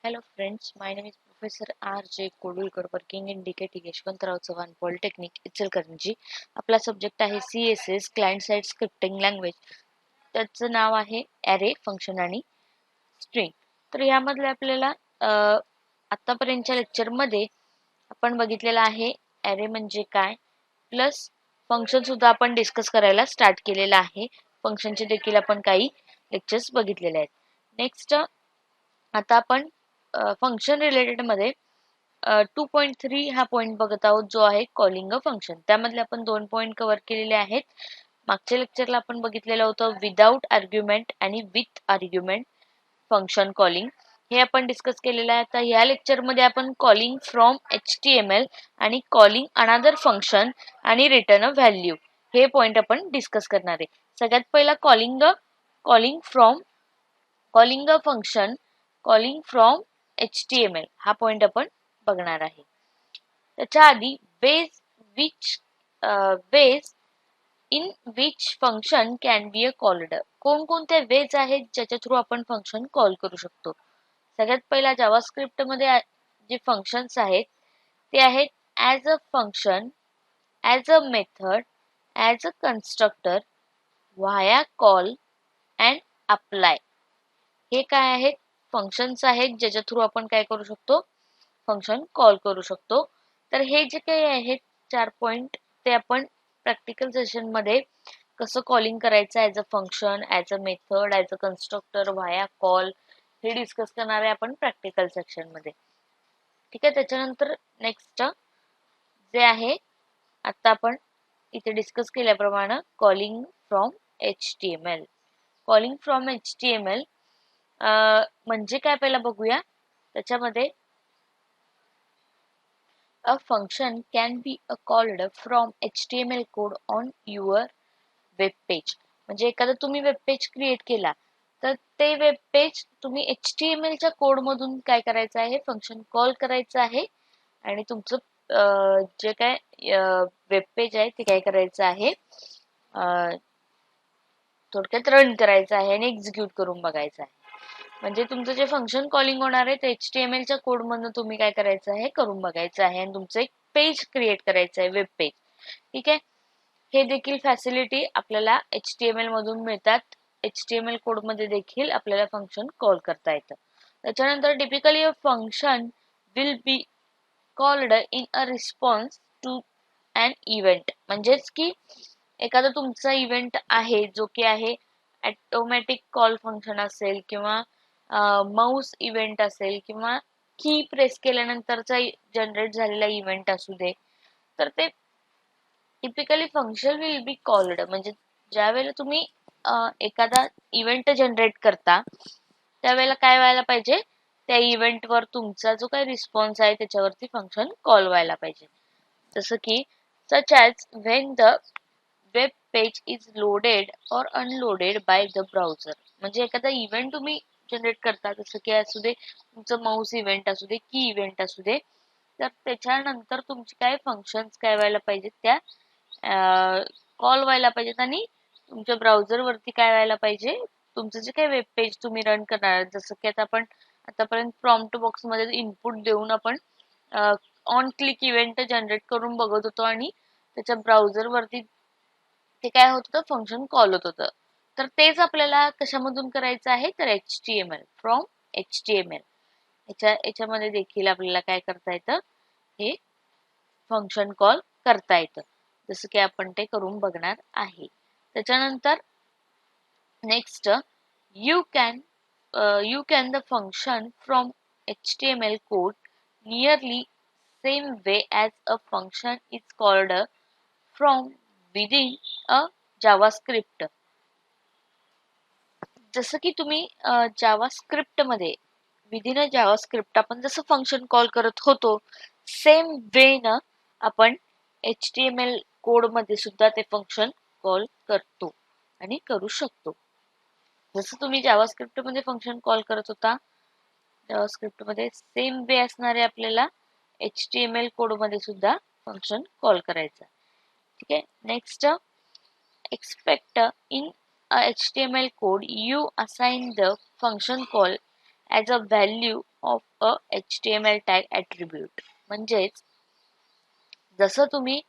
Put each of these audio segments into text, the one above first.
Hello friends, my name is Professor R.J. Kodulkar working in DKT Yashwantrao Chavan polytechnic Ichalkaranji. आपला subject आहे CSS client side scripting language. त्याचं नाव आहे array function आणि string. तर यामधले आपल्याला आतापर्यंतच्या लेक्चरमध्ये आपण बघितलेलं आहे ॲरे म्हणजे काय, प्लस फंक्शन सुद्धा आपण डिस्कस करायला स्टार्ट केलेलं आहे. फंक्शनचे देखील आपण काही लेक्चर्स बघितलेले आहेत. नेक्स्ट आता आपण फंक्शन रिलेटेड मध्ये 2.3 हा पॉइंट बघत आहोत, जो आहे कॉलिंग अ फंक्शन. त्यामधले आपण 2 पॉइंट कव्हर केलेले आहेत. मागच्या लेक्चरला आपण बघितलेलं होतं विदाउट आर्ग्युमेंट आणि विथ आर्ग्युमेंट फंक्शन कॉलिंग. हे आपण डिस्कस केलेलं आहे. आता या लेक्चरमध्ये आपण कॉलिंग फ्रॉम HTML आणि कॉलिंग अनदर फंक्शन आणि रिटर्न अ व्हॅल्यू हे पॉइंट आपण डिस्कस करणार आहे. सगळ्यात पहिला calling a function calling from HTML हा पॉइंट आपण बघणार आहे. त्याच्या आधी ways in which function can be a called. कोणकोणत्या वेज आहेत ज्याच्या थ्रू आपण फंक्शन कॉल करू शकतो. सगळ्यात पहिला जावास्क्रिप्ट मध्ये जे फंक्शन्स आहेत ते आहेत as a function, as a method, as a constructor, via call and apply. हे काय आहेत? फंक्शन्स आहेत ज्याच्या थ्रू आपण काय करू शकतो, फंक्शन कॉल करू शकतो. तर हे जे काही आहेत 4 पॉइंट ते आपण प्रॅक्टिकल सेशन मध्ये कसं कॉलिंग करायचं as a function, as a method, as a constructor, via call हे डिस्कस करणार आहे आपण प्रॅक्टिकल सेक्शन मध्ये. ठीक आहे. त्याच्यानंतर नेक्स्ट जे आहे आता आपण इथे डिस्कस केल्याप्रमाणे calling from HTML. Calling from HTML म्हणजे काय पहिला बघूया. त्याच्यामध्ये a function can be called from HTML code on your web page. म्हणजे एखादा तुम्ही वेब पेज क्रिएट केला तर ते वेब पेज तुम्ही HTML च्या कोड मधून काय करायचं आहे, फंक्शन कॉल करायचं आहे आणि तुमचं जे काय वेब पेज आहे ते काय करायचं आहे, थोडक्यात रन करायचं आहे आणि एक्झिक्यूट करून बघायचं आहे. म्हणजे तुमचं जे फंक्शन कॉलिंग होणार आहे ते HTML च्या कोड मधून तुम्ही काय करायचं आहे, करून बघायचं आहे आणि तुमचं एक पेज क्रिएट करायचं आहे, वेब पेज. ठीक आहे. हे देखील फॅसिलिटी आपल्याला HTML मधून मिळतात. HTML कोड मध्ये देखील आपल्याला फंक्शन कॉल करता येतं. त्याच्यानंतर typically a function will be called in a response to an event. म्हणजेच की एखादा तुमचा इव्हेंट आहे जो की आहे ऑटोमॅटिक कॉल फंक्शन असेल किंवा माऊस इव्हेंट असेल किंवा की प्रेस केल्यानंतरचा जनरेट झालेला इव्हेंट असू दे, तर ते typically function will be called. म्हणजे ज्या वेळेला तुम्ही एखादा इव्हेंट जनरेट करता त्यावेळेला काय व्हायला पाहिजे, त्या इव्हेंटवर तुमचा जो काही रिस्पॉन्स आहे त्याच्यावरती फंक्शन कॉल व्हायला पाहिजे. जसं की such as when the web page is loaded और अनलोडेड बाय द ब्राउझर. म्हणजे एखादा इव्हेंट तुम्ही जनरेट करता, जसं की असू दे तुमचं माऊस इव्हेंट असू दे, की इव्हेंट असू दे, तर त्याच्यानंतर तुमचे काय फंक्शन्स काय व्हायला पाहिजेत, त्या कॉल व्हायला पाहिजेत आणि तुमच्या ब्राउझर वरती काय व्हायला पाहिजे, तुमचं जे काही वेब पेज तुम्ही रन करणार. जसं की आता आपण आतापर्यंत प्रॉम्प्ट बॉक्स मध्ये इनपुट देऊन आपण ऑन क्लिक इव्हेंट जनरेट करून बघत होतो आणि त्याच्या ब्राउझर वरती ते काय होत होतं, फंक्शन कॉल होत होतं. तर तेच आपल्याला कशामधून करायचं आहे, तर HTML फ्रॉम HTML याच्यामध्ये देखील आपल्याला काय करता येतं, हे फंक्शन कॉल करता येतं. जसं की आपण ते करून बघणार आहे. त्याच्यानंतर next you can the function from HTML code nearly same way as a function is called from within a JavaScript. जसं की तुम्ही जावास्क्रिप्ट मध्ये विदिन अ जावास्क्रिप्ट आपण जसं फंक्शन कॉल करत होतो, सेम वे न आपण HTML कोड मध्ये सुद्धा ते फंक्शन कॉल करतो आणि करू शकतो. जसं तुम्ही जावास्क्रिप्ट मध्ये फंक्शन कॉल करत होता, जावास्क्रिप्ट मध्ये सेम वे असणारे आपल्याला HTML कोड मध्ये सुद्धा फंक्शन कॉल करायचं. ठीक आहे. Next expect in a HTML code you assign the function call as a value of a HTML tag attribute. म्हणजेच जसं तुम्ही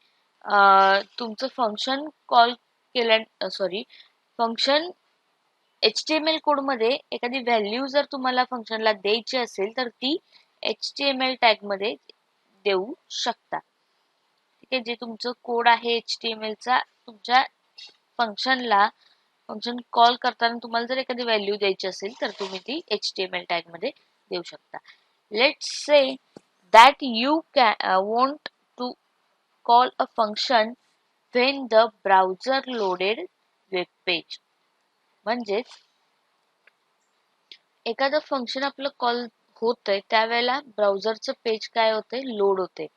तुमचं फंक्शन कॉल केल्या फंक्शन HTML कोडमध्ये एखादी व्हॅल्यू जर तुम्हाला फंक्शनला द्यायची असेल तर ती HTML टॅग मध्ये देऊ शकता. ठीक आहे, जे तुमचं कोड आहे HTML चा तुमच्या फंक्शनला फंक्शन कॉल करताना तुम्हाला जर एखादी व्हॅल्यू द्यायची असेल तर तुम्ही ती HTML टॅग मध्ये देऊ शकता. Let's say that you want to call a function when the browser loaded web page. म्हणजेच एखादं फंक्शन आपलं कॉल होतंय त्यावेळेला ब्राउझरचं पेज काय होतंय, लोड होते,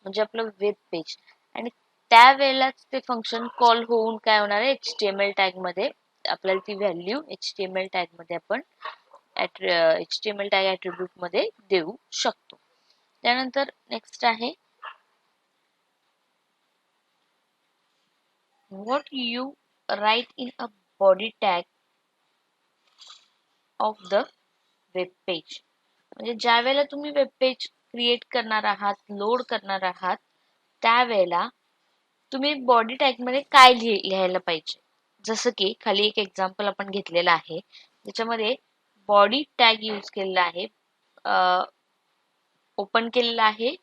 म्हणजे आपलं वेब पेज. आणि त्यावेळेलाच ते फंक्शन कॉल होऊन काय होणार आहे, HTML टॅग मध्ये आपल्याला ती व्हॅल्यू HTML टॅग मध्ये आपण HTML टॅग ॲट्रिब्यूट मध्ये देऊ शकतो. त्यानंतर नेक्स्ट आहे what you write in a body tag of the web page. म्हणजे ज्या वेळेला तुम्ही वेब पेज क्रिएट करणार आहात, लोड करणार आहात, त्यावेळेला तुम्ही बॉडी टॅग मध्ये काय लिहायला पाहिजे. जसं की खाली एक एक्झाम्पल आपण घेतलेला आहे ज्याच्यामध्ये बॉडी टॅग यूज केलेला आहे, ओपन केलेला आहे,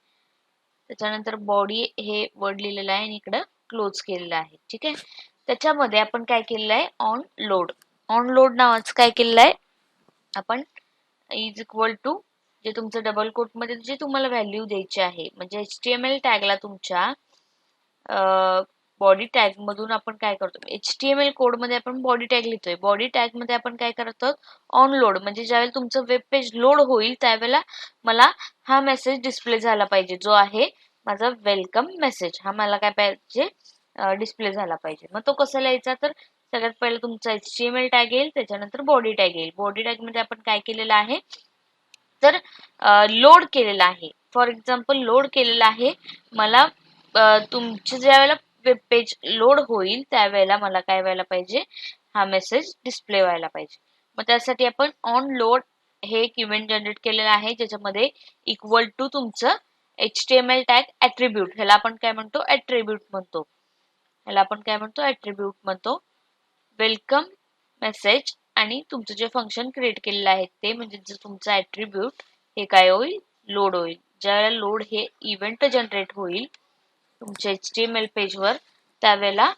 त्याच्यानंतर बॉडी हे वर्ड लिहिलेलं आहे आणि इकडं क्लोज केलेलं आहे. ठीक आहे, त्याच्यामध्ये आपण काय केलेलं आहे, ऑन लोड नावाचं काय केलेलं आहे आपण, इज इक्वल टू जे तुमचं डबल कोट मध्ये जे तुम्हाला व्हॅल्यू द्यायची आहे, म्हणजे HTML टॅगला तुमच्या बॉडी टॅग मधून आपण काय करतो, HTML कोड मध्ये आपण बॉडी टॅग लिहितोय, बॉडी टॅग मध्ये आपण काय करतो, ऑन लोड, म्हणजे ज्यावेळेला तुमचं वेब पेज लोड होईल त्यावेळेला मला हा मेसेज डिस्प्ले झाला पाहिजे, जो आहे माझा वेलकम मेसेज, हा मला काय पाहिजे, डिस्प्ले झाला पाहिजे. मग तो कसा लिहायचा, तर सगळ्यात पहिला तुमचा HTML टॅग येईल, त्याच्यानंतर बॉडी टॅग येईल. बॉडी टॅग मध्ये आपण काय केलेलं आहे, तर लोड केलेला आहे. फॉर एक्झाम्पल लोड केलेला आहे, मला तुमचं ज्या वेळेला वेब पेज लोड होईल त्यावेळेला मला काय व्हायला पाहिजे, हा मेसेज डिस्प्ले व्हायला पाहिजे. मग त्यासाठी आपण ऑन लोड हे एक इव्हेंट जनरेट केलेलं आहे, ज्याच्यामध्ये इक्वल टू तुमचं HTML टॅग ॲट्रिब्यूट, ह्याला आपण काय म्हणतो, ॲट्रिब्यूट म्हणतो, ह्याला आपण काय म्हणतो, ॲट्रिब्यूट म्हणतो, वेलकम मेसेज आणि तुमचं जे फंक्शन क्रिएट केलेलं आहे ते, म्हणजे जे तुमचं ॲट्रिब्यूट हे काय होईल, लोड होईल. ज्यावेळेला लोड हे इव्हेंट जनरेट होईल तुमच्या HTML पेजवर त्यावेळेला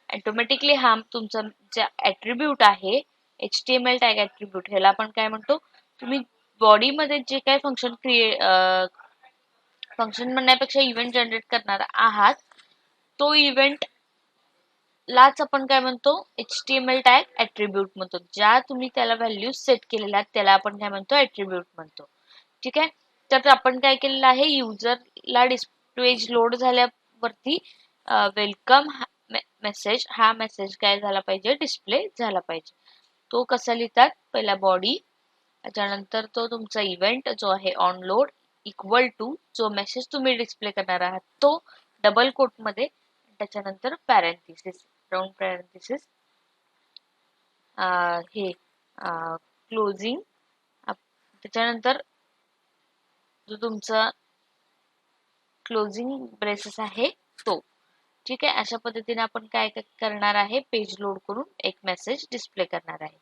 ऑटोमॅटिकली हा तुमचा जे ॲट्रिब्यूट आहे HTML टॅग ॲट्रिब्यूट, ह्याला आपण काय म्हणतो, तुम्ही बॉडीमध्ये जे काय फंक्शन म्हणण्यापेक्षा इव्हेंट जनरेट करणार आहात तो इव्हेंट लाच आपण काय म्हणतो, HTML टॅग ॲट्रिब्यूट म्हणतो. ज्या तुम्ही त्याला व्हॅल्यू सेट केलेल्या त्याला आपण काय म्हणतो, ॲट्रिब्यूट म्हणतो. ठीक आहे, तर आपण काय केलेलं आहे, युजरला पेज लोड झाल्यावरती वेलकम मेसेज हा मेसेज काय झाला पाहिजे, डिस्प्ले झाला पाहिजे. तो कसा लिहितात, पहिला बॉडी, त्याच्यानंतर तो तुमचा इव्हेंट जो आहे ऑन लोड इक्वल टू जो मेसेज तुम्ही डिस्प्ले करणार आहात तो डबल कोट मध्ये, त्याच्यानंतर पॅरेंथिसिस, राऊंड पॅरेंथिसिस, हे क्लोजिंग, त्याच्यानंतर जो तुमचा क्लोजिंग ब्रेसेस आहे तो. ठीक आहे, अशा पद्धतीने आपण काय करणार आहे, पेज लोड करून एक मेसेज डिस्प्ले करणार आहे.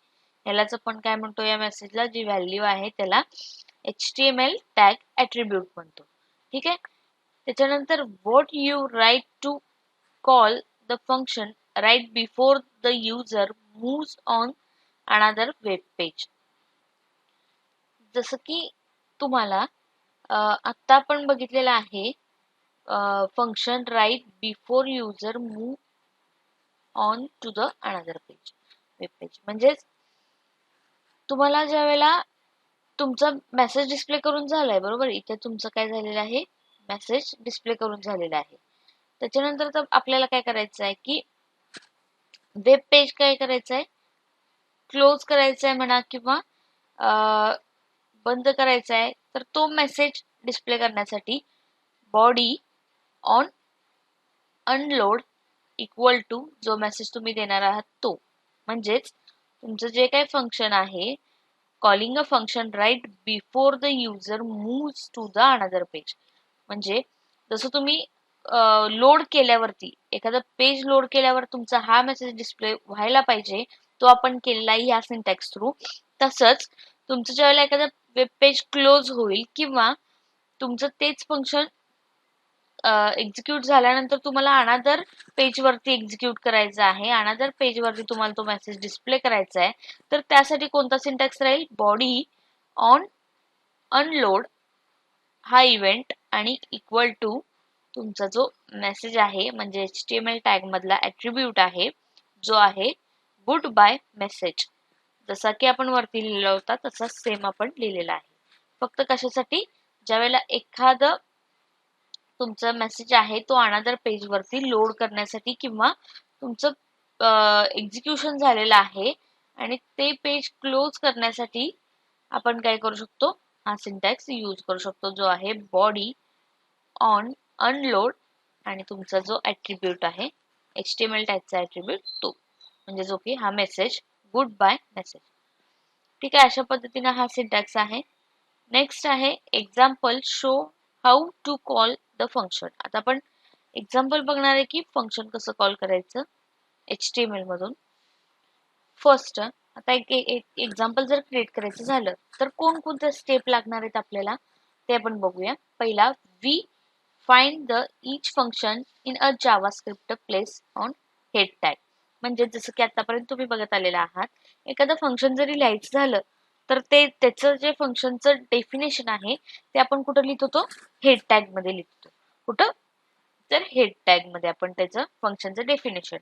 यालाच आपण काय म्हणतो, या मेसेजला जी व्हॅल्यू आहे त्याला HTML टॅग ॲट्रिब्यूट म्हणतो. ठीक आहे, त्याच्यानंतर what you write to call the function right before the user moves on another web page. जसं की तुम्हाला आत्ता आपण बघितलेलं आहे function right before user move on to the another page, web page. म्हणजेच तुम्हाला ज्या वेळेला तुमचा मेसेज डिस्प्ले करून झालाय, बरोबर, इथे तुमचं काय झालेलं आहे, मेसेज डिस्प्ले करून झालेला आहे. त्याच्यानंतर तर आपल्याला काय करायचं आहे की वेब पेज काय करायचं आहे, क्लोज करायचं आहे म्हणा किंवा बंद करायचा आहे, तर तो मेसेज डिस्प्ले करण्यासाठी body on unload equal to जो मेसेज तुम्ही देणार आहात तो, म्हणजेच तुमचं जे काही फंक्शन आहे calling a function right before the user moves to the another page. म्हणजे जसं तुम्ही लोड केल्यावरती एखादं पेज लोड केल्यावर तुमचा हा मेसेज डिस्प्ले व्हायला पाहिजे, तो आपण केलेला आहे ह्या सिंटॅक्स थ्रू. तसंच तुमचं ज्यावेळेला एखादं वेब पेज क्लोज होईल किंवा तुमचं तेच फंक्शन एक्झिक्यूट झाल्यानंतर तुम्हाला अनादर पेजवरती एक्झिक्यूट करायचं आहे, अनादर पेजवरती तुम्हाला तो मेसेज डिस्प्ले करायचा आहे, तर त्यासाठी कोणता सिंटॅक्स राहील? बॉडी ऑन अनलोड हा इव्हेंट आणि इक्वल टू तुमचा जो मेसेज आहे म्हणजे HTML टॅग मधला ऍट्रिब्यूट आहे जो आहे गुड बाय मेसेज. जसा की आपण वरती लिहिलेला होता तसा सेम आपण लिहिलेला आहे. फक्त कशासाठी? ज्यावेळेला एखादं तुमचा मेसेज आहे तो अनदर पेज वरती लोड करण्यासाठी किंवा तुमचं एक्झिक्युशन झालेलं आहे आणि ते पेज क्लोज करण्यासाठी आपण काय करू शकतो? हा सिंटॅक्स यूज करू शकतो जो आहे बॉडी ऑन अनलोड आणि तुमचा जो ऍट्रिब्यूट आहे HTML टॅगचा ऍट्रिब्यूट तो, म्हणजे जो की हा मेसेज गुड बाय मेसेज. ठीक आहे, अशा पद्धतीने हा सिंटॅक्स आहे. नेक्स्ट आहे example show how to call the function. आता आपण एक्झाम्पल बघणार आहे की फंक्शन कसं कॉल करायचं HTML मधून. फर्स्ट आता एक एक्झाम्पल जर क्रिएट करायचं झालं तर कोणकोणत्या स्टेप लागणार आहेत आपल्याला ते आपण बघूया. पहिला, we find the each function in a JavaScript place on head tag. म्हणजे जसं की आतापर्यंत तुम्ही बघत आलेला आहात, एखादं फंक्शन जरी लिहायचं झालं तर ते त्याचं जे फंक्शनचं डेफिनेशन आहे ते आपण कुठं लिहित होतो? हेड टॅग मध्ये लिहितो. कुठं? तर हेड टॅग मध्ये आपण त्याचं फंक्शनचं डेफिनेशन.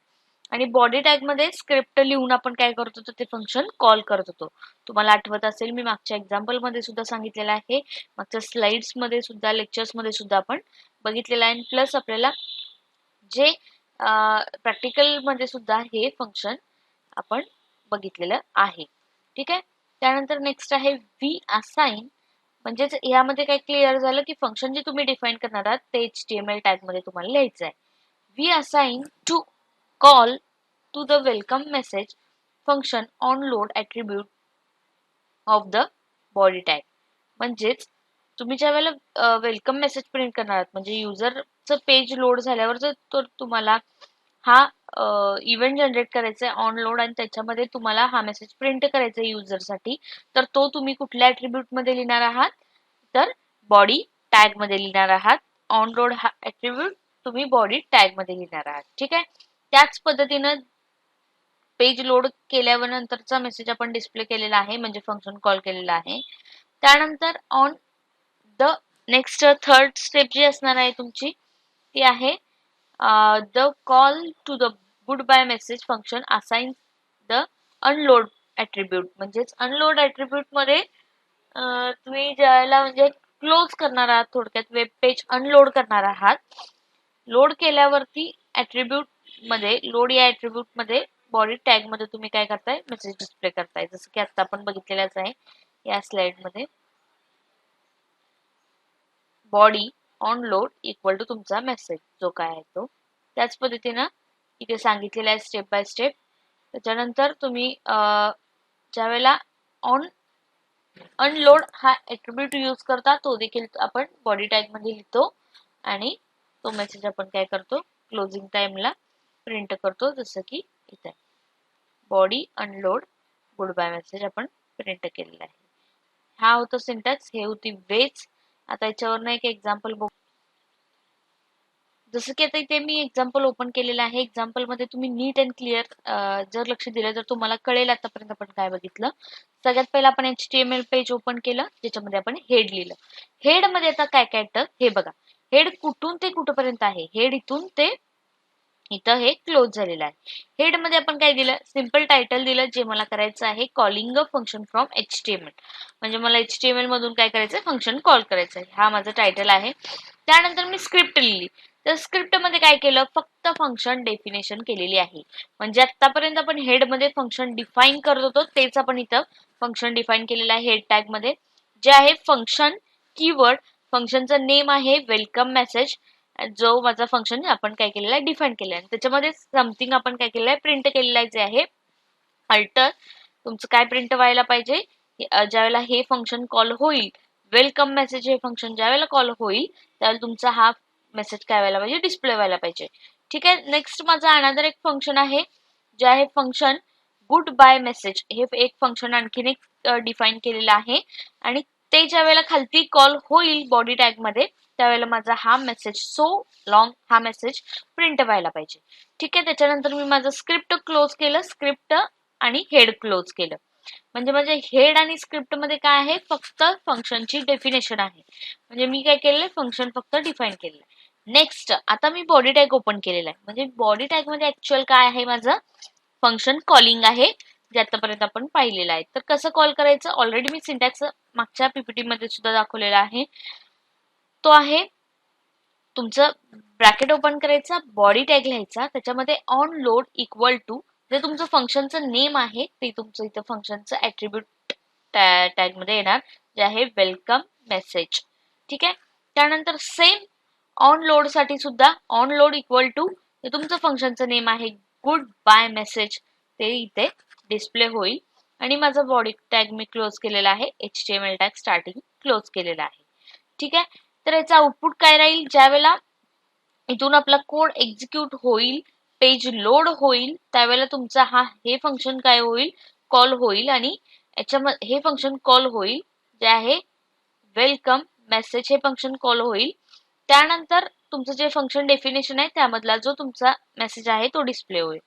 आणि बॉडी टॅग मध्ये स्क्रिप्ट लिहून आपण काय करत होतो? ते फंक्शन कॉल करत होतो. तुम्हाला आठवत असेल मी मागच्या एक्झाम्पल मध्ये सुद्धा सांगितलेलं आहे, मागच्या स्लाइड्स मध्ये सुद्धा, लेक्चर्स मध्ये सुद्धा आपण बघितलेलं आहे. प्लस आपल्याला जे प्रॅक्टिकल मध्ये सुद्धा हे फंक्शन आपण बघितलेलं आहे. ठीक आहे, त्यानंतर नेक्स्ट आहे वी असाइन. म्हणजेच यामध्ये काय क्लिअर झालं की फंक्शन जे तुम्ही डिफाईन करणार आहात ते HTML टॅग मध्ये तुम्हाला लिहायचं आहे. We assign to call to the welcome message function on load attribute of the body tag. म्हणजेच तुम्ही ज्या वेळेला वेलकम मेसेज प्रिंट करणार आहात म्हणजे युजरचं पेज लोड झाल्यावर जर तुम्हाला हा इव्हेंट जनरेट करायचा आहे ऑन लोड आणि त्याच्यामध्ये तुम्हाला हा मेसेज प्रिंट करायचा आहे युजरसाठी, तर तो तुम्ही कुठल्या ऍट्रिब्यूट मध्ये लिहिणार आहात? तर बॉडी टॅग मध्ये लिहिणार आहात. ऑन लोड हा ऍट्रिब्यूट तुम्ही बॉडी टॅग मध्ये लिहिणार आहात. ठीक आहे, त्याच पद्धतीनं पेज लोड केल्यावर नंतरचा मेसेज आपण डिस्प्ले केलेला आहे म्हणजे फंक्शन कॉल केलेला आहे. त्यानंतर on the next third step जी असणार आहे तुमची ती आहे the call to the goodbye message function assign the unload attribute. म्हणजेच अनलोड ऍट्रिब्यूट मध्ये तुम्ही ज्याला म्हणजे क्लोज करणार आहात, थोडक्यात वेब पेज अनलोड करणार आहात. लोड केल्यावरती ऍट्रिब्यूट मध्ये लोड या ऍट्रिब्यूट मध्ये बॉडी टॅग मध्ये तुम्ही काय करताय? मेसेज डिस्प्ले करताय. जसं की आता आपण बघितलेलंच आहे या स्लाइड मध्ये. Body on load equal to तुमचा मेसेज जो काय आहे तो. त्याच पद्धतीनं इथे सांगितलेलं आहे स्टेप बाय स्टेप. त्याच्यानंतर तुम्ही ज्यावेळेला ऑन अनलोड हा ऍट्रिब्यूट यूज करता तो देखील आपण बॉडी टॅग मध्ये लिहितो आणि तो मेसेज आपण काय करतो? क्लोजिंग टाइमला प्रिंट करतो. जसं की इथे body unload goodbye message आपण प्रिंट केलेला आहे. हा होता सिंटॅक्स, हे होती वेज. आता याच्यावरनं एक एक्झाम्पल बघू. जसं की आता इथे मी एक्झाम्पल ओपन केलेलं आहे. एक्झाम्पल मध्ये तुम्ही नीट अँड क्लिअर जर लक्ष दिलं तर तुम्हाला कळेल आतापर्यंत आपण काय बघितलं. सगळ्यात पहिला आपण HTML पेज ओपन केलं ज्याच्यामध्ये आपण हेड लिहिलं. हेड मध्ये आता काय काय येतं हे बघा. हेड कुठून ते कुठपर्यंत आहे? हेड इथून ते इथं हे क्लोज झालेलं आहे. हेड मध्ये आपण काय दिलं? सिंपल टायटल दिलं जे मला करायचं आहे calling a function from HTML. म्हणजे मला HTML मधून काय करायचं? फंक्शन कॉल करायचं आहे. हा माझा टायटल आहे. त्यानंतर मी स्क्रिप्ट लिहिली. तर स्क्रिप्ट मध्ये काय केलं? फक्त फंक्शन डेफिनेशन केलेली आहे. म्हणजे आतापर्यंत आपण हेड मध्ये फंक्शन डिफाईन करत होतो तेच आपण इथं फंक्शन डिफाईन केलेलं आहे हेड टॅग मध्ये. जे आहे फंक्शन कीवर्ड, फंक्शनचं नेम आहे वेलकम मेसेज, जो माझा फंक्शन आपण काय केलेला आहे? डिफाईन केलेला आहे. त्याच्यामध्ये समथिंग आपण काय केलेलं आहे? प्रिंट केलेलं आहे जे आहे अल्टर. तुमचं काय प्रिंट व्हायला पाहिजे? ज्यावेळेला हे फंक्शन कॉल होईल, वेलकम मेसेज हे फंक्शन ज्यावेळेला कॉल होईल त्यावेळेला तुमचा हा मेसेज काय व्हायला पाहिजे, डिस्प्ले व्हायला पाहिजे. ठीक आहे. नेक्स्ट माझा अनदर एक फंक्शन आहे, जे आहे फंक्शन गुड बाय मेसेज. हे एक फंक्शन आणखीन एक डिफाईन केलेलं आहे आणि ते ज्या वेळेला खालती कॉल होईल बॉडी टॅग मध्ये त्यावेळेला माझा हा मेसेज सो लॉंग हा मेसेज प्रिंट व्हायला पाहिजे. ठीक आहे. त्याच्यानंतर मी माझं स्क्रिप्ट क्लोज केलं, स्क्रिप्ट आणि हेड क्लोज केलं. म्हणजे माझे हेड आणि स्क्रिप्ट मध्ये काय आहे, फक्त फंक्शनची डेफिनेशन आहे. म्हणजे मी काय केलेलं, फंक्शन फक्त डिफाईन केलेलं आहे. नेक्स्ट आता मी बॉडी टॅग ओपन केलेला आहे. म्हणजे बॉडी टॅग मध्ये ऍक्च्युअल काय आहे, माझं फंक्शन कॉलिंग आहे जे आतापर्यंत आपण पाहिलेलं आहे. तर कसं कॉल करायचं, ऑलरेडी मी सिंटॅक्स मागच्या पीपीटी मध्ये सुद्धा दाखवलेला आहे. तो आहे तुमचं ब्रॅकेट ओपन करायचा, बॉडी टॅग लिहायचा, त्याच्यामध्ये ऑन लोड इक्वल टू जे तुमचं फंक्शनचं नेम आहे ते तुमचं इथं फंक्शनचं ऍट्रिब्यूट टॅग मध्ये येणार, जे आहे वेलकम मेसेज. ठीक आहे. त्यानंतर सेम ऑन लोड साठी सुद्धा ऑन लोड इक्वल टू जे तुमचं फंक्शनचं नेम आहे गुड बाय मेसेज ते इथे डिस्प्ले होईल. आणि माझा बॉडी टॅग मी क्लोज केलेला आहे, HTML टॅग स्टार्टिंग क्लोज केलेला आहे. ठीक आहे. तर याचा आउटपुट काय राहील, ज्यावेळेला इथून आपला कोड एक्झिक्यूट होईल, पेज लोड होईल, त्यावेळेला तुमचा हे फंक्शन काय होईल, कॉल होईल. आणि याच्यामध्ये हे फंक्शन कॉल होईल जे आहे वेलकम मेसेज हे फंक्शन कॉल होईल. त्यानंतर तुमचं जे फंक्शन डेफिनेशन आहे त्यामधला जो तुमचा मेसेज आहे तो डिस्प्ले होईल.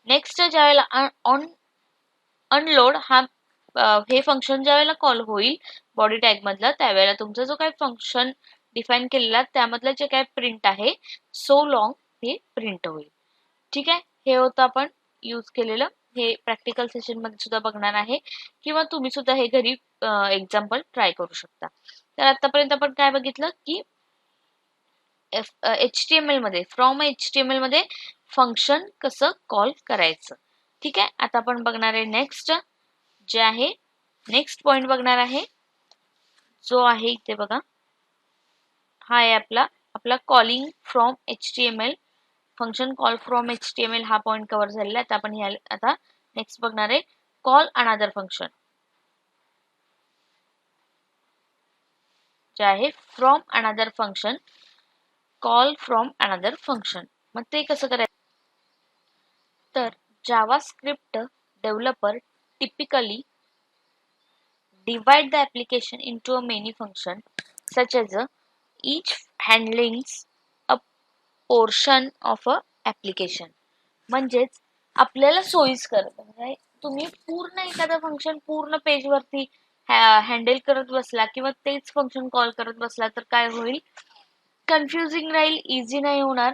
नेक्स्ट ज्यावेळेला अनलोड हे फंक्शन ज्यावेळेला कॉल होईल बॉडी टॅग मधला त्यावेळेला तुमचा जो काही फंक्शन डिफाईन केलेला त्यामधलं जे काय प्रिंट आहे सो लॉंग हे प्रिंट होईल. ठीक आहे. हे होतं आपण यूज केलेलं, हे प्रॅक्टिकल सेशन मध्ये सुद्धा बघणार आहे किंवा तुम्ही सुद्धा हे घरी एक्झाम्पल ट्राय करू शकता. तर आतापर्यंत आपण काय बघितलं की HTML मध्ये फ्रॉम HTML मध्ये फंक्शन कसं कॉल करायचं. ठीक आहे. आता आपण बघणार आहे नेक्स्ट, जे आहे नेक्स्ट पॉइंट बघणार आहे, जो आहे इथे बघा, हा आहे आपला calling from HTML function call from HTML हा पॉइंट कव्हर झालेला आहे. आपण आता नेक्स्ट बघणार आहे कॉल अनदर फंक्शन, जे आहे from another function, call from another function. मग ते कसं करायचं, तर JavaScript developer typically divide the application into a many function such as each handling a portion of a application. म्हणजेच आपल्याला सोयीस्कर, म्हणजे तुम्ही पूर्ण एखादा फंक्शन पूर्ण पेज वरती हँडल करत बसला किंवा तेच फंक्शन कॉल करत बसला तर काय होईल, कन्फ्युजिंग राहील, इझी नाही होणार.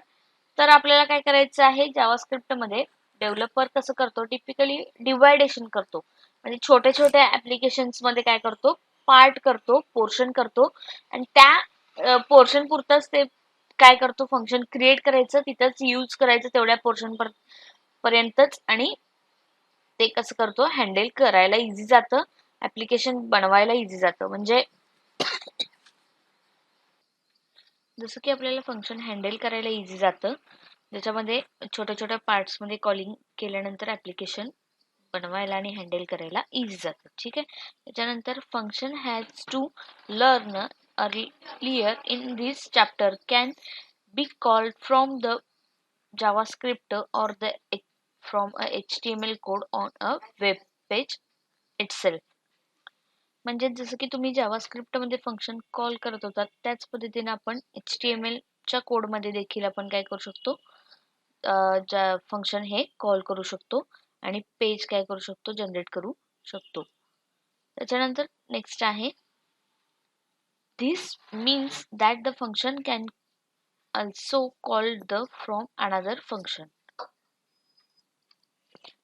तर आपल्याला काय करायचं आहे, जावास्क्रिप्ट मध्ये डेव्हलपर कसं करतो, टिपिकली डिवायडेशन करतो. म्हणजे छोट्या छोट्या ऍप्लिकेशन्स मध्ये काय करतो, पार्ट करतो, पोर्शन करतो आणि त्या पोर्शन पुरतच ते काय करतो, फंक्शन क्रिएट करायचं, तिथंच यूज करायचं तेवढ्या पोर्शन पर्यंतच. आणि ते कसं करतो, हँडल करायला इझी जातं, ऍप्लिकेशन बनवायला इझी जातं. म्हणजे जसं की आपल्याला फंक्शन हँडल करायला इझी जातं, ज्याच्यामध्ये छोट्या छोट्या पार्ट्स मध्ये कॉलिंग केल्यानंतर ऍप्लिकेशन बनवायला आणि हँडल करायला इझी जातं. ठीक आहे. त्याच्यानंतर function has to learn earlier in this chapter can be called from the JavaScript और the from a HTML code on a web page itself. म्हणजे जसं की तुम्ही जावास्क्रिप्ट मध्ये फंक्शन कॉल करत होता त्याच पद्धतीने आपण HTML च्या कोड मध्ये देखील आपण काय करू शकतो, फंक्शन हे कॉल करू शकतो आणि पेज काय करू शकतो, जनरेट करू शकतो. त्याच्यानंतर नेक्स्ट आहे this means that the function can also called the from another function.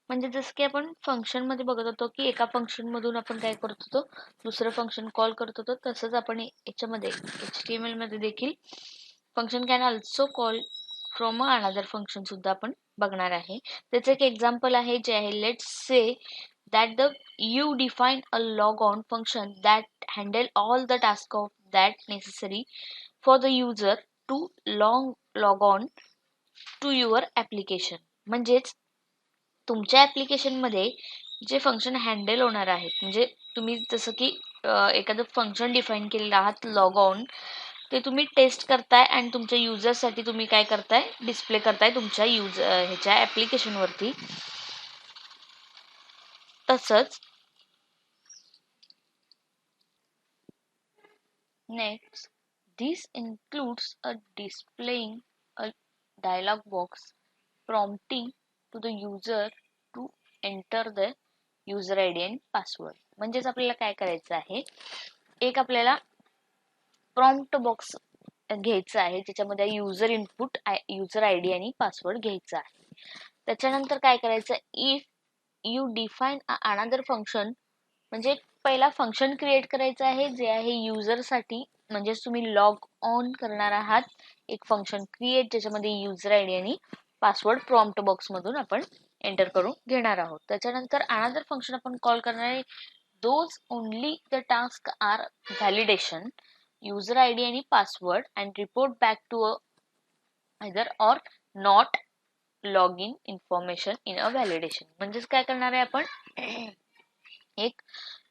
म्हणजे जसं की आपण फंक्शन मध्ये बघत होतो की एका फंक्शन मधून आपण काय करत होतो, दुसरं फंक्शन कॉल करत होतो, तसंच आपण याच्यामध्ये HTML मध्ये देखील function can also call from another function सुद्धा आपण बघणार आहे. त्याचं एक एक्झाम्पल आहे जे आहे let's say that you define a log on function that handle all the tasks of that necessary for the user to log on to your application. म्हणजेच तुमच्या ऍप्लिकेशन मध्ये जे फंक्शन हँडल होणार आहेत, म्हणजे तुम्ही जसं की एखादं फंक्शन डिफाईन केलेलं आहात लॉग ऑन, ते तुम्ही टेस्ट करताय आणि तुमच्या युजर्ससाठी तुम्ही काय करताय डिस्प्ले करताय तुमच्या ह्याच्या ॲप्लिकेशनवरती. तसंच next, this includes a displaying a dialog box prompting to the user to enter the user ID and password. म्हणजेच आपल्याला काय करायचं आहे, एक आपल्याला प्रॉम्प्ट बॉक्स घ्यायचा आहे ज्याच्यामध्ये user input, user I D आणि पासवर्ड घ्यायचा आहे. त्याच्यानंतर काय करायचं, if you define another function, म्हणजे पहिला फंक्शन क्रिएट करायचं आहे जे आहे युजरसाठी. म्हणजेच तुम्ही लॉग ऑन करणार आहात एक फंक्शन क्रिएट ज्याच्यामध्ये युजर आय डी आणि पासवर्ड प्रॉम्प्ट बॉक्स मधून आपण एंटर करून घेणार आहोत. त्याच्यानंतर अनदर फंक्शन आपण कॉल करणार आहे. Those only the task are validation, user I D आणि password and report back to either or not log in information in a validation. म्हणजेच काय करणार आहे आपण, एक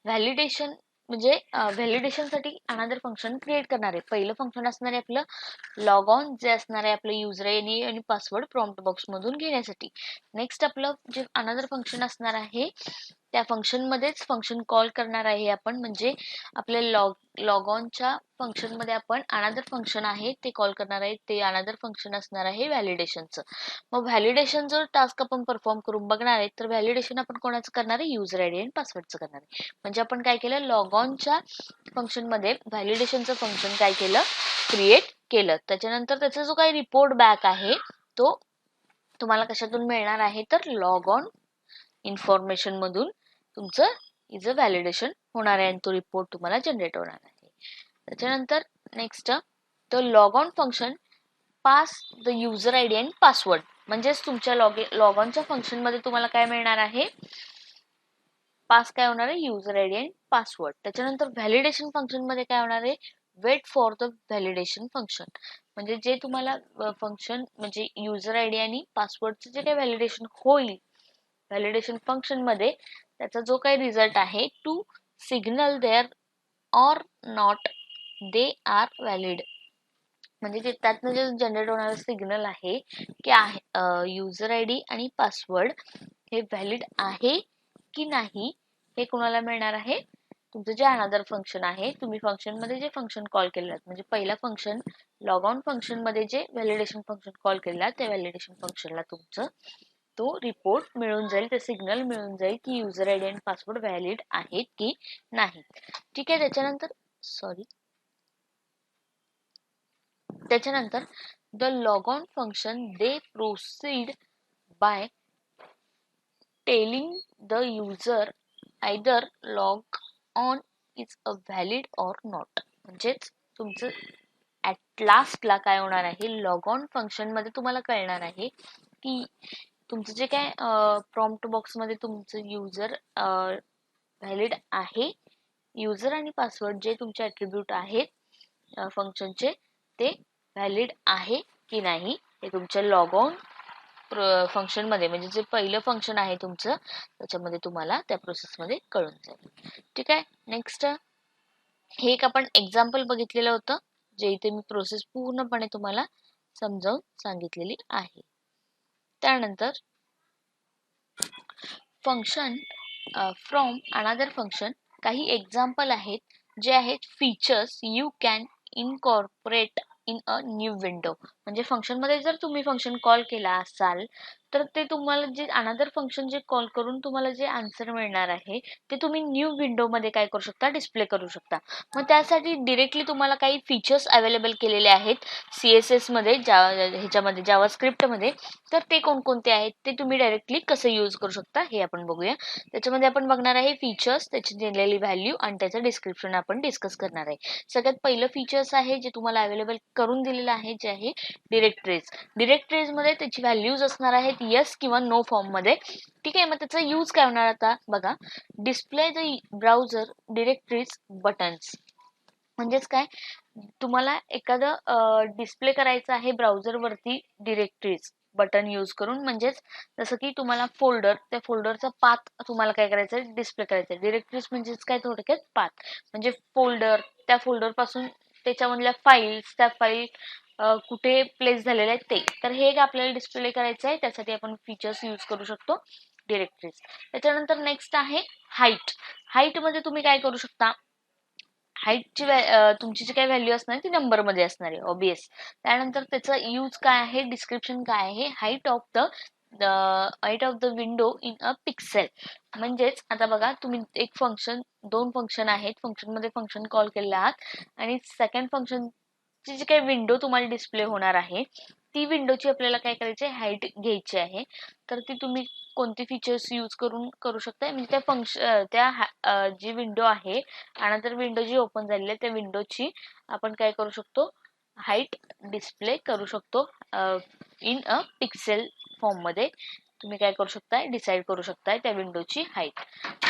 व्हॅलिडेशन म्हणजे व्हॅलिडेशनसाठी अनदर फंक्शन क्रिएट करणार आहे. पहिलं फंक्शन असणार आहे आपलं लॉग ऑन, जे असणार आहे आपलं युजर आय डी आणि पासवर्ड प्रॉम्प्ट बॉक्स मधून घेण्यासाठी. नेक्स्ट आपलं जे अनदर फंक्शन असणार आहे त्या फंक्शन मध्येच फंक्शन कॉल करणार आहे आपण. म्हणजे आपल्या लॉग ऑनच्या फंक्शन मध्ये आपण अनदर फंक्शन आहे ते कॉल करणार आहे. ते अनदर फंक्शन असणार आहे व्हॅलिडेशनचं. मग व्हॅलिडेशन जर टास्क आपण परफॉर्म करून बघणार आहे तर व्हॅलिडेशन आपण कोणाचं करणार आहे, युजर आय डी आणि पासवर्डचं करणार आहे. म्हणजे आपण काय केलं, लॉग ऑनच्या फंक्शन मध्ये व्हॅलिडेशनचं फंक्शन काय केलं, क्रिएट केलं. त्याच्यानंतर त्याचा जो काही रिपोर्ट बॅक आहे तो तुम्हाला कशातून मिळणार आहे, तर लॉग ऑन इन्फॉर्मेशन मधून तुमचं इज व्हॅलिडेशन होणार आहे आणि तो रिपोर्ट तुम्हाला जनरेट होणार आहे. त्याच्यानंतर next, the log on function pass the user I D आणि पासवर्ड. म्हणजेच तुमच्या लॉग ऑनच्या फंक्शन मध्ये तुम्हाला काय मिळणार आहे, पास काय होणार आहे, युजर आय डी आणि पासवर्ड. त्याच्यानंतर व्हॅलिडेशन फंक्शन मध्ये काय होणार आहे, wait for the validation function. म्हणजे जे तुम्हाला फंक्शन म्हणजे युजर आय डी आणि पासवर्डचं जे काही व्हॅलिडेशन होईल व्हॅलिडेशन फंक्शन मध्ये, त्याचा जो काही रिझल्ट आहे to signal whether or not they are valid. म्हणजे त्यातनं जे जनरेट होणारा सिग्नल आहे की युजर आय डी आणि पासवर्ड हे व्हॅलिड आहे की नाही, हे कोणाला मिळणार आहे, तुमचं जे अनदर फंक्शन आहे, तुम्ही फंक्शन मध्ये जे फंक्शन कॉल केलेलं, म्हणजे पहिला फंक्शन लॉग ऑन फंक्शन मध्ये जे व्हॅलिडेशन फंक्शन कॉल केलेला त्या व्हॅलिडेशन फंक्शनला तुमचं तो रिपोर्ट मिळून जाईल, ते सिग्नल मिळून जाईल की युजर आय डी आणि पासवर्ड व्हॅलिड आहेत की नाही. ठीक आहे. त्याच्यानंतर the log on function they proceed by telling the user either log on is a valid or not. म्हणजेच तुमचं ऍट लास्टला काय होणार आहे, लॉग ऑन फंक्शन मध्ये तुम्हाला कळणार आहे की तुमचं जे काय प्रॉम्प्ट बॉक्स मध्ये तुमचं युजर व्हॅलिड आहे, युजर आणि पासवर्ड जे तुमचे ऍट्रिब्यूट आहेत फंक्शनचे ते व्हॅलिड आहे की नाही, हे तुमच्या लॉग ऑन फंक्शन मध्ये म्हणजे जे पहिलं फंक्शन आहे तुमचं त्याच्यामध्ये तुम्हाला त्या प्रोसेस मध्ये कळून जाईल. ठीक आहे. नेक्स्ट, हे एक आपण एक्झाम्पल बघितलेलं होतं जे इथे मी प्रोसेस पूर्णपणे तुम्हाला समजावून सांगितलेली आहे. त्यानंतर फंक्शन फ्रॉम अनदर फंक्शन, काही एक्झाम्पल आहेत जे आहेत features you can incorporate in a new window. म्हणजे फंक्शन मध्ये जर तुम्ही फंक्शन कॉल केला असाल तर ते तुम्हाला जे अनदर फंक्शन जे कॉल करून तुम्हाला जे आन्सर मिळणार आहे ते तुम्ही न्यू विंडो मध्ये काय करू शकता, डिस्प्ले करू शकता. मग त्यासाठी डिरेक्टली तुम्हाला काही फीचर्स अवेलेबल केलेले आहेत CSS मध्ये, ह्याच्यामध्ये जावा स्क्रिप्ट मध्ये. तर ते कोणकोणते आहेत ते तुम्ही डायरेक्टली कसं यूज करू शकता हे आपण बघूया. त्याच्यामध्ये आपण बघणार आहे फीचर्स, त्याची दिलेली व्हॅल्यू आणि त्याचं डिस्क्रिप्शन आपण डिस्कस करणार आहे. सगळ्यात पहिलं फीचर्स आहे जे तुम्हाला अवेलेबल करून दिलेलं आहे जे आहे डिरेक्टरीज. डिरेक्टरीज मध्ये त्याची व्हॅल्यूज असणार आहेत येस किंवा नो फॉर्म मध्ये. ठीक आहे. मग त्याचा यूज काय होणार आता बघा, display the browser directories buttons. म्हणजेच काय, तुम्हाला एखादं डिस्प्ले करायचं आहे ब्राउझर वरती डिरेक्टरीज, बटन यूज करून, म्हणजेच जसं की तुम्हाला फोल्डर, त्या फोल्डरचा पाथ तुम्हाला काय करायचं आहे, डिस्प्ले करायचं आहे. डिरेक्टरीज म्हणजेच काय, थोडक्यात पाथ म्हणजे फोल्डर, त्या फोल्डर पासून त्याच्यामधल्या फाईल्स, त्या फाईल कुठे प्लेस झालेले आहेत ते, तर हे आपल्याला डिस्प्ले करायचं आहे. त्यासाठी आपण फीचर्स यूज करू शकतो डिरेक्टरीज. त्याच्यानंतर नेक्स्ट आहे हाईट. हाईट मध्ये तुम्ही काय करू शकता, हाईटची तुमची जी काही व्हॅल्यू असणार ती नंबरमध्ये असणार आहे ऑब्वियस. त्यानंतर त्याचा यूज काय आहे, डिस्क्रिप्शन काय आहे, height of the window in a pixel. म्हणजेच आता बघा, तुम्ही एक फंक्शन, दोन फंक्शन आहेत, फंक्शन मध्ये फंक्शन कॉल केलेले आहात आणि सेकंड फंक्शन ची जी काही विंडो तुम्हाला डिस्प्ले होणार आहे, ती विंडोची आपल्याला काय करायची, हाईट घ्यायची आहे. तर ती तुम्ही कोणते फीचर्स यूज करून करू शकता, म्हणजे त्या जी विंडो आहे, त्यानंतर विंडो जी ओपन झालेली आहे त्या विंडोची आपण काय करू शकतो, हाईट डिस्प्ले करू शकतो इन अ पिक्सेल फॉर्म मध्ये. तुम्ही काय करू शकताय, डिसाईड करू शकताय त्या विंडोची हाईट.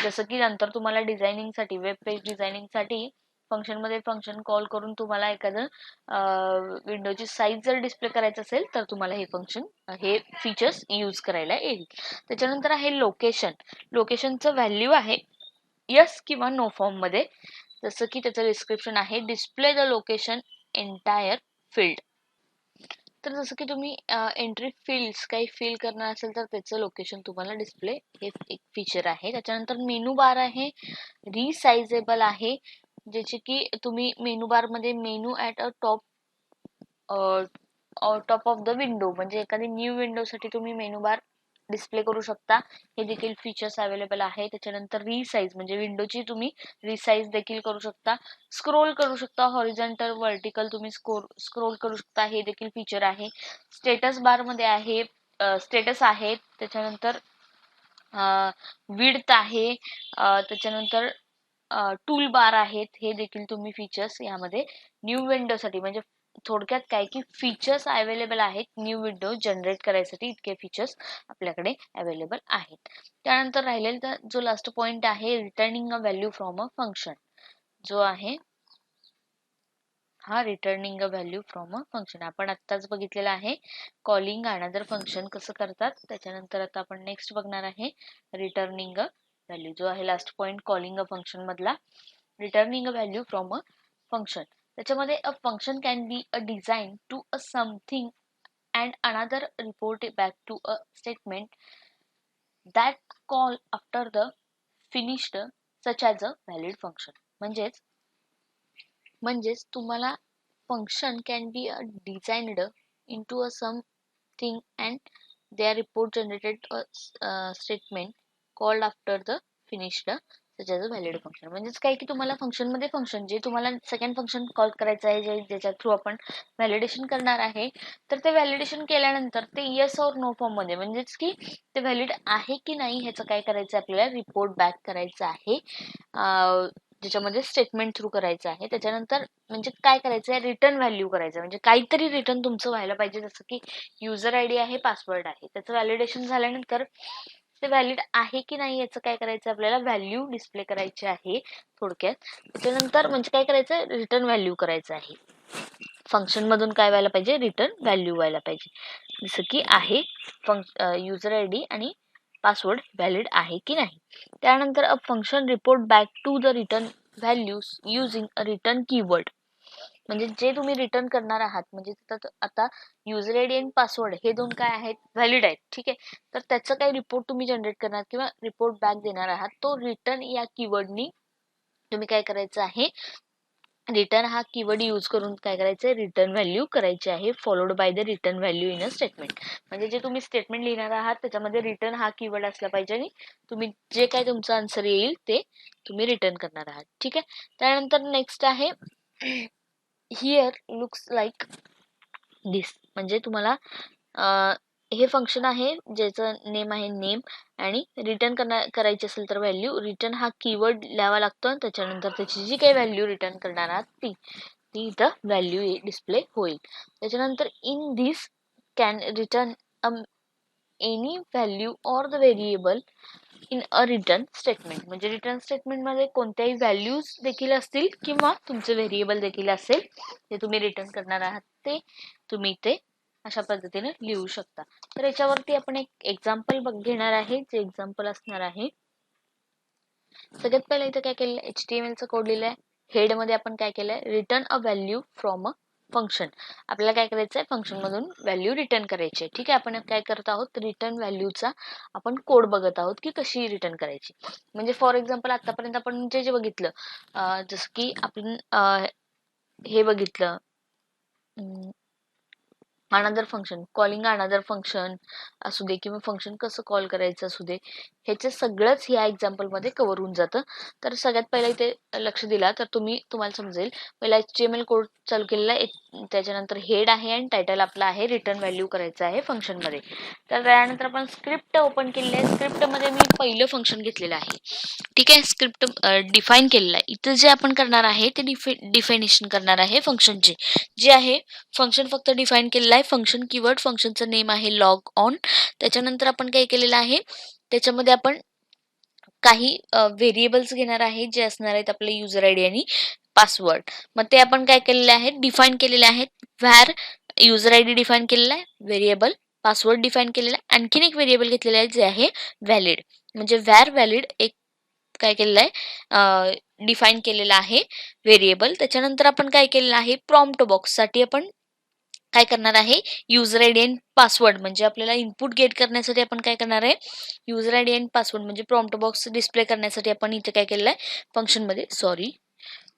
जसं की नंतर तुम्हाला डिझायनिंग साठी, वेब पेज डिझायनिंग साठी फंक्शन मध्ये फंक्शन कॉल करून तुम्हाला एखादं विंडोची साईज जर डिस्प्ले करायचं असेल तर तुम्हाला हे फीचर्स यूज करायला येईल. त्याच्यानंतर आहे लोकेशन. लोकेशनचं व्हॅल्यू आहे यस किंवा नो फॉर्म मध्ये. जसं की त्याचं डिस्क्रिप्शन आहे, display the location entire field. तर जसं की तुम्ही एंट्री फील्ड्स काही फिल करणार असेल तर त्याचं लोकेशन तुम्हाला डिस्प्ले, हे एक फीचर आहे. त्याच्यानंतर मेनू बार आहे, रिसाइजेबल आहे, ज्याचे की तुम्ही मेनू बार मध्ये menu at a top of the window, म्हणजे एखादी न्यू विंडो साठी तुम्ही मेनू बार डिस्प्ले करू शकता. हे देखील फीचर्स अवेलेबल आहे. त्याच्यानंतर रिसाइज म्हणजे विंडोची तुम्ही रिसाइज देखील करू शकता. स्क्रोल करू शकता, हॉरिझॉन्टल वर्टिकल तुम्ही स्क्रोल करू शकता, हे देखील फीचर आहे. स्टेटस बार मध्ये आहे, स्टेटस आहे. त्याच्यानंतर विड्थ आहे, त्याच्यानंतर टूल बार आहेत. हे देखील तुम्ही फीचर्स यामध्ये न्यू विंडोसाठी, म्हणजे थोडक्यात काय की फीचर्स अवेलेबल आहेत न्यू विंडो जनरेट करायसाठी, इतके फीचर्स आपल्याकडे अवेलेबल आहेत. त्यानंतर राहिलेला जो लास्ट पॉइंट आहे, returning a value from a function, जो आहे हा returning a value from a function. आपण आत्ताच बघितलेला आहे कॉलिंग अनदर फंक्शन कसं करतात. त्याच्यानंतर आता आपण नेक्स्ट बघणार आहे रिटर्निंग अ व्हॅल्यू, जो आहे last point calling a function मधला, returning a value from a function. त्याच्यामध्ये a function can be a design to a something and another report back to a statement that call after the finished such as a valid function. म्हणजेच तुम्हाला function can be designed into a something and their report generated a statement called after the finished such as a valid function. म्हणजेच काय की तुम्हाला function मध्ये function जे तुम्हाला second function call करायचं आहे, ज्याच्या थ्रू आपण व्हॅलिडेशन करणार आहे, तर ते व्हॅलिडेशन केल्यानंतर ते येस और नो फॉर्म मध्ये, म्हणजेच की ते व्हॅलिड आहे की नाही ह्याचं काय करायचं, आपल्याला रिपोर्ट बॅक करायचं आहे, ज्याच्यामध्ये स्टेटमेंट थ्रू करायचं आहे. त्याच्यानंतर म्हणजे काय करायचं आहे, रिटर्न व्हॅल्यू करायचं, म्हणजे काहीतरी रिटर्न तुमचं व्हायला पाहिजे. जसं की युजर आयडी आहे, पासवर्ड आहे, त्याचं व्हॅलिडेशन झाल्यानंतर ते व्हॅलिड आहे की नाही याचं काय करायचं, आपल्याला व्हॅल्यू डिस्प्ले करायची आहे थोडक्यात. त्याच्यानंतर म्हणजे काय करायचं, रिटर्न व्हॅल्यू करायचं आहे. फंक्शन मधून काय व्हायला पाहिजे, रिटर्न व्हॅल्यू व्हायला पाहिजे. जसं की आहे युजर आयडी आणि पासवर्ड व्हॅलिड आहे की नाही. त्यानंतर a function report back to the return values using a return keyword. म्हणजे जे तुम्ही रिटर्न करणार आहात, म्हणजे आता युजर आयडी आणि पासवर्ड हे दोन काय आहेत, व्हॅलिड आहेत, ठीक आहे. तर त्याचं काही रिपोर्ट तुम्ही जनरेट करणार किंवा रिपोर्ट बॅक देणार आहात, तो रिटर्न या कीवर्डनी तुम्ही काय करायचं आहे, रिटर्न हा कीवर्ड यूज करून काय करायचं, रिटर्न व्हॅल्यू करायची आहे, followed by the return value in a statement. म्हणजे जे तुम्ही स्टेटमेंट लिहिणार आहात त्याच्यामध्ये रिटर्न हा कीवर्ड असला पाहिजे आणि तुम्ही जे काय तुमचं आन्सर येईल ते तुम्ही रिटर्न करणार आहात, ठीक आहे. त्यानंतर नेक्स्ट आहे हिअर लुक्स लाईक दिस. म्हणजे तुम्हाला हे फंक्शन आहे ज्याचं नेम आहे नेम, आणि रिटर्न करायची असेल तर व्हॅल्यू, रिटर्न हा कीवर्ड लिहावा लागतो आणि त्याच्यानंतर त्याची जी काही व्हॅल्यू रिटर्न करणार आहात ती इथं व्हॅल्यू डिस्प्ले होईल. त्याच्यानंतर in this can return any value or the variable in a return statement. म्हणजे रिटर्न स्टेटमेंट मध्ये कोणत्याही व्हॅल्यूज देखील असतील किंवा तुमचे व्हेरिएबल देखील असेल, जे तुम्ही रिटर्न करणार आहात ते तुम्ही इथे अशा पद्धतीने लिहू शकता. तर याच्यावरती आपण एक एक्झाम्पल घेणार आहे, जे एक्झाम्पल असणार आहे. सगळ्यात पहिला इथे काय केलेलं आहे, HTML चा कोड लिहिलाय. हेड मध्ये आपण काय केलंय, return a value from a function. आपल्याला काय करायचंय, फंक्शन मधून व्हॅल्यू रिटर्न करायची आहे. ठीक आहे, आपण काय करत आहोत, रिटर्न व्हॅल्यूचा आपण कोड बघत आहोत की कशी रिटर्न करायची. म्हणजे फॉर एक्झाम्पल आतापर्यंत आपण जे जे बघितलं, जसं की आपण हे बघितलं, another function, calling another function असू दे किंवा फंक्शन कसं कॉल करायचं असू दे, ह्याचे सगळंच ह्या एक्झाम्पल मध्ये कव्हर होऊन जातं. तर सगळ्यात पहिला इथे लक्ष दिला तर तुम्हाला समजेल. पहिला HTML कोड चालू केलेला आहे, त्याच्यानंतर हेड आहे आणि टायटल आपला आहे रिटर्न व्हॅल्यू करायचं आहे फंक्शन मध्ये. तर त्यानंतर आपण स्क्रिप्ट ओपन केलेली आहे. स्क्रिप्ट मध्ये मी पहिलं फंक्शन घेतलेलं आहे. ठीक आहे, स्क्रिप्ट डिफाईन केलेलं आहे. इथं जे आपण करणार आहे ते डिफायनेशन करणार आहे फंक्शनचे. जे आहे फंक्शन फक्त डिफाईन केलेलं आहे. फंक्शन कीवर्ड, फंक्शनचं नेम आहे लॉग ऑन. त्याच्यानंतर आपण काय केलेलं आहे, त्याच्यामध्ये आपण काही व्हेरिएबल्स घेणार आहे, जे असणार आहेत आपले युजर आयडी आणि पासवर्ड. मग ते आपण काय केलेले आहेत, डिफाईन केलेले आहेत. व्हॅर युजर आयडी डिफाईन केलेला आहे, व्हेरिएबल पासवर्ड डिफाईन केलेला आहे. आणखीन एक व्हेरिएबल घेतलेलं आहे जे आहे व्हॅलिड. म्हणजे व्हॅर व्हॅलिड एक काय केलेलं आहे, डिफाईन केलेला आहे व्हेरिएबल. त्याच्यानंतर आपण काय केलेलं आहे, प्रॉम्प्ट बॉक्स साठी आपण काय करणार आहे, युजर आयडी आणि पासवर्ड. म्हणजे आपल्याला इनपुट गेट करण्यासाठी आपण काय करणार आहे, युजर आयडी आणि पासवर्ड म्हणजे प्रॉम्प्ट बॉक्स डिस्प्ले करण्यासाठी आपण इथे काय केलेलं आहे,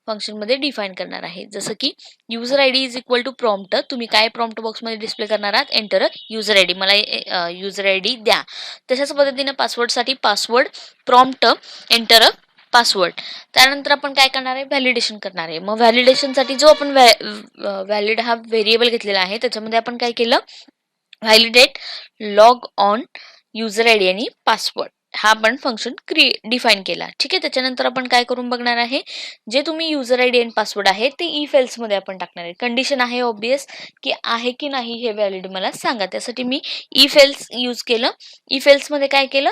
फंक्शन मध्ये डिफाईन करणार आहे. जसं की user ID is equal to prompt. तुम्ही काय प्रॉम्प्ट बॉक्स मध्ये डिस्प्ले करणार आहात, एंटर युजर आयडी, मला युजर आयडी द्या. तशाच पद्धतीने पासवर्ड साठी पासवर्ड प्रॉम्प्ट एंटर पासवर्ड. त्यानंतर आपण काय करणार आहे, व्हॅलिडेशन करणार आहे. मग व्हॅलिडेशन साठी जो आपण व्हॅलिड हा व्हेरिएबल घेतलेला आहे, त्याच्यामध्ये आपण काय केलं, validate log on user ID आणि पासवर्ड हा आपण फंक्शन डिफाईन केला. ठीक आहे, त्याच्यानंतर आपण काय करून बघणार आहे, जे तुम्ही युजर आयडी आणि पासवर्ड आहे ते इफ एल्स मध्ये आपण टाकणार आहे. कंडिशन आहे ऑब्वियस की आहे की नाही हे व्हॅलिड मला सांगा. त्यासाठी मी इफ एल्स यूज केलं. इफ एल्स मध्ये काय केलं,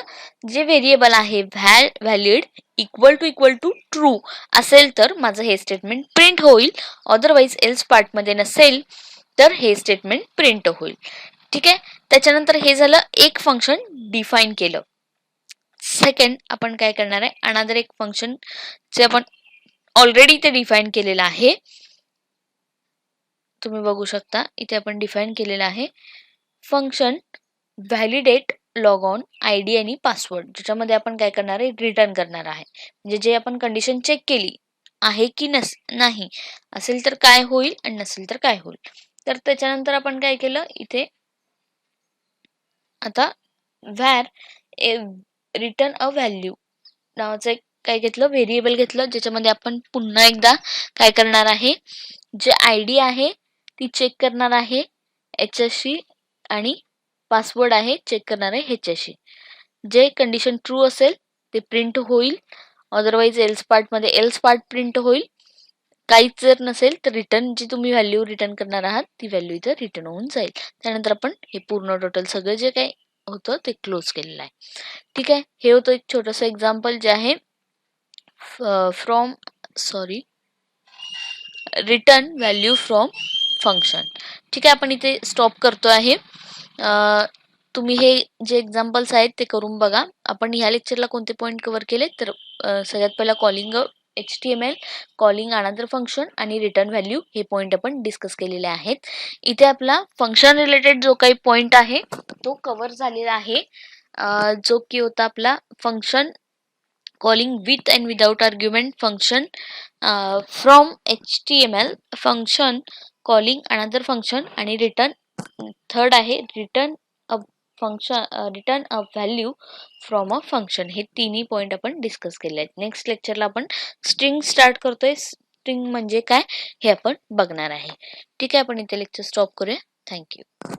जे व्हेरिएबल आहे व्हॅलिड इक्वल टू ट्रू असेल तर माझं हे स्टेटमेंट प्रिंट होईल. अदरवाईज एल्स पार्ट मध्ये नसेल तर हे स्टेटमेंट प्रिंट होईल. ठीक आहे, त्याच्यानंतर हे झालं, एक फंक्शन डिफाईन केलं. सेकंड आपण काय करणार आहे, अनदर एक फंक्शन जे आपण ऑलरेडी ते डिफाईन केलेलं आहे. तुम्ही बघू शकता इथे आपण डिफाईन केलेलं आहे function validate log on ID आणि पासवर्ड, ज्याच्यामध्ये आपण काय करणार आहे, रिटर्न करणार आहे. म्हणजे जे आपण कंडिशन चेक केली आहे की नाही असेल तर काय होईल आणि नसेल तर काय होईल. तर त्याच्यानंतर आपण काय केलं, इथे आता व्हॅर रिटर्न अ व्हॅल्यू नावाचं एक काय घेतलं, व्हेरिएबल घेतलं, ज्याच्यामध्ये आपण पुन्हा एकदा काय करणार आहे, जे आयडी आहे ती चेक करणार आहे ह्याच्याशी आणि पासवर्ड आहे चेक करणार आहे ह्याच्याशी. जे कंडिशन ट्रू असेल ते प्रिंट होईल. अदरवाईज एल्स पार्ट प्रिंट होईल. काहीच जर नसेल तर रिटर्न जी तुम्ही व्हॅल्यू रिटर्न करणार आहात ती व्हॅल्यू इथं रिटर्न होऊन जाईल. त्यानंतर आपण हे पूर्ण टोटल सगळं जे काही होतं ते क्लोज केलेलं आहे. ठीक आहे, हे होतं एक छोटंसं एक्झाम्पल जे आहे रिटर्न व्हॅल्यू फ्रॉम फंक्शन. ठीक आहे, आपण इथे स्टॉप करतो आहे. तुम्ही हे जे एक्झाम्पल्स आहेत ते करून बघा. आपण ह्या लेक्चरला कोणते पॉईंट कव्हर केले तर सगळ्यात पहिला calling HTML, calling another function आणि रिटर्न व्हॅल्यू हे पॉईंट आपण डिस्कस केलेले आहेत. इथे आपला फंक्शन रिलेटेड जो काही पॉईंट आहे तो कव्हर झालेला आहे, जो की होता आपला function calling with and without argument function from HTML, function calling another function आणि थर्ड आहे return a value from a function. हे तिन्ही पॉईंट आपण डिस्कस केले आहेत. नेक्स्ट लेक्चरला आपण स्ट्रिंग स्टार्ट करतोय. स्ट्रिंग म्हणजे काय हे आपण बघणार आहे. ठीक आहे, आपण इथे लेक्चर स्टॉप करूया. थँक्यू.